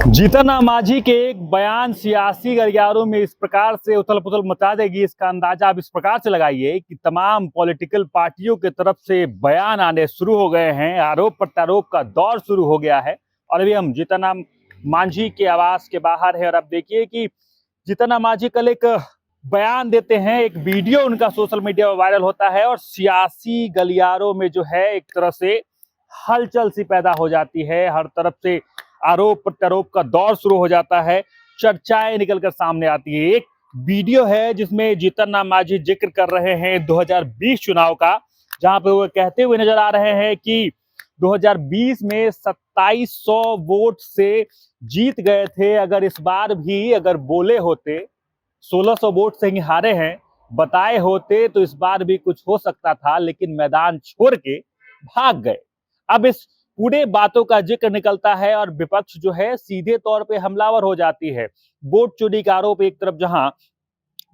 जीतन राम मांझी के एक बयान सियासी गलियारों में इस प्रकार से उथल पुथल मचा देगी, इसका अंदाजा आप इस प्रकार से लगाइए कि तमाम पॉलिटिकल पार्टियों की तरफ से बयान आने शुरू हो गए हैं, आरोप प्रत्यारोप का दौर शुरू हो गया है। और अभी हम जीतन राम मांझी के आवास के बाहर है और अब देखिए कि जीतन राम मांझी कल एक बयान देते हैं, एक वीडियो उनका सोशल मीडिया पर वायरल होता है और सियासी गलियारों में जो है एक तरह से हलचल सी पैदा हो जाती है। हर तरफ से आरोप प्रत्यारोप का दौर शुरू हो जाता है, चर्चाएं निकलकर सामने आती है। एक वीडियो है जिसमें जीतन राम मांझी जिक्र कर रहे हैं 2020 चुनाव का, जहां पे वो कहते हुए नजर आ रहे हैं कि 2020 में 2700 वोट से जीत गए थे। अगर इस बार भी अगर बोले होते, 1600 वोट से ही हारे हैं, बताए होते तो इस बार भी कुछ हो सकता था, लेकिन मैदान छोड़ के भाग गए। अब इस पूरे बातों का जिक्र निकलता है और विपक्ष जो है सीधे तौर पे हमलावर हो जाती है। वोट चोरी का आरोप एक तरफ जहां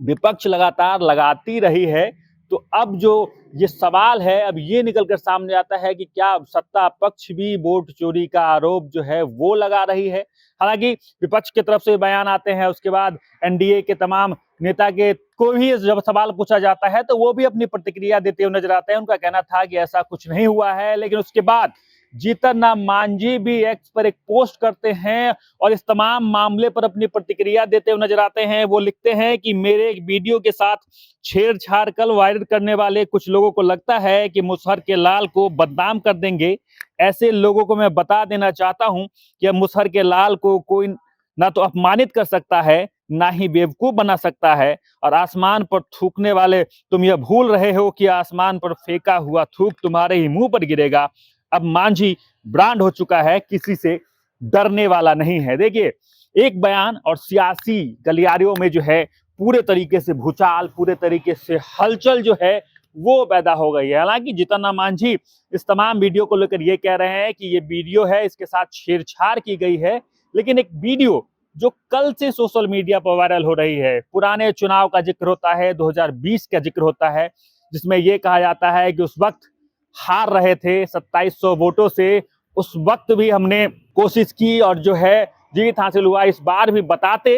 विपक्ष लगातार लगाती रही है, तो अब जो ये सवाल है, अब ये निकलकर सामने आता है कि क्या सत्ता पक्ष भी वोट चोरी का आरोप जो है वो लगा रही है। हालांकि विपक्ष की तरफ से बयान आते हैं, उसके बाद एनडीए के तमाम नेता के को भी जब सवाल पूछा जाता है तो वो भी अपनी प्रतिक्रिया देते हुए नजर आते हैं। उनका कहना था कि ऐसा कुछ नहीं हुआ है, लेकिन उसके बाद जीतन राम मांझी भी एक्स पर एक पोस्ट करते हैं और इस तमाम मामले पर अपनी प्रतिक्रिया देते हुए नजर आते हैं। वो लिखते हैं कि मेरे एक वीडियो के साथ छेड़छाड़ कर वायरल करने वाले कुछ लोगों को लगता है कि मुसहर के लाल को बदनाम कर देंगे। ऐसे लोगों को मैं बता देना चाहता हूं कि मुसहर के लाल को कोई ना तो अपमानित कर सकता है, ना ही बेवकूफ बना सकता है। और आसमान पर थूकने वाले, तुम यह भूल रहे हो कि आसमान पर फेंका हुआ थूक तुम्हारे ही मुंह पर गिरेगा। अब मांझी ब्रांड हो चुका है, किसी से डरने वाला नहीं है। देखिए, एक बयान और सियासी गलियारियों में जो है पूरे तरीके से भूचाल, पूरे तरीके से हलचल जो है वो पैदा हो गई है। हालांकि जीतन राम मांझी इस तमाम वीडियो को लेकर ये कह रहे हैं कि ये वीडियो है, इसके साथ छेड़छाड़ की गई है, लेकिन एक वीडियो जो कल से सोशल मीडिया पर वायरल हो रही है, पुराने चुनाव का जिक्र होता है, 2020 का जिक्र होता है, जिसमें यह कहा जाता है कि उस वक्त हार रहे थे 2700 वोटों से, उस वक्त भी हमने कोशिश की और जो है जीत हासिल हुआ। इस बार भी बताते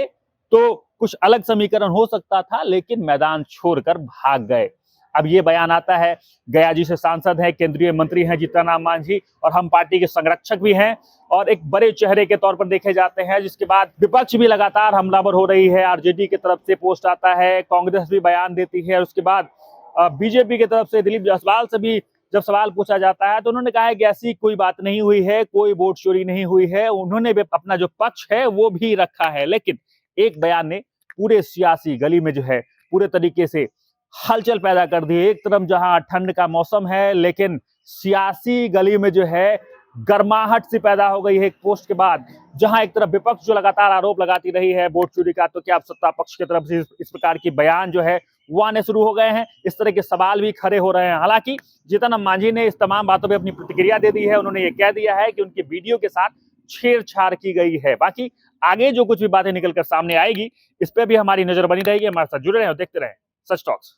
तो कुछ अलग समीकरण हो सकता था, लेकिन मैदान छोड़कर भाग गए। अब ये बयान आता है, गया जी से सांसद हैं, केंद्रीय मंत्री हैं जीतन राम मांझी, और हम पार्टी के संरक्षक भी हैं और एक बड़े चेहरे के तौर पर देखे जाते हैं। जिसके बाद विपक्ष भी लगातार हमलावर हो रही है, आरजेडी की तरफ से पोस्ट आता है, कांग्रेस भी बयान देती है, और उसके बाद बीजेपी की तरफ से दिलीप जायसवाल से भी जब सवाल पूछा जाता है तो उन्होंने कहा है कि ऐसी कोई बात नहीं हुई है, कोई वोट चोरी नहीं हुई है। उन्होंने भी अपना जो पक्ष है वो भी रखा है, लेकिन एक बयान ने पूरे सियासी गली में जो है पूरे तरीके से हलचल पैदा कर दी है। एक तरफ जहां ठंड का मौसम है, लेकिन सियासी गली में जो है गर्माहट सी पैदा हो गई है एक पोस्ट के बाद, जहां एक तरफ विपक्ष जो लगातार आरोप लगाती रही है वोट चोरी का, तो क्या अब सत्ता पक्ष की तरफ से इस प्रकार की बयान जो है वो आने शुरू हो गए हैं। इस तरह के सवाल भी खड़े हो रहे हैं। हालांकि जीतन राम मांझी ने इस तमाम बातों पर अपनी प्रतिक्रिया दे दी है। उन्होंने ये कह दिया है कि उनकी वीडियो के साथ छेड़छाड़ की गई है। बाकी आगे जो कुछ भी बातें निकलकर सामने आएगी, इस पर भी हमारी नजर बनी रहेगी। हमारे साथ जुड़े रहें और देखते रहें सच टॉक्स।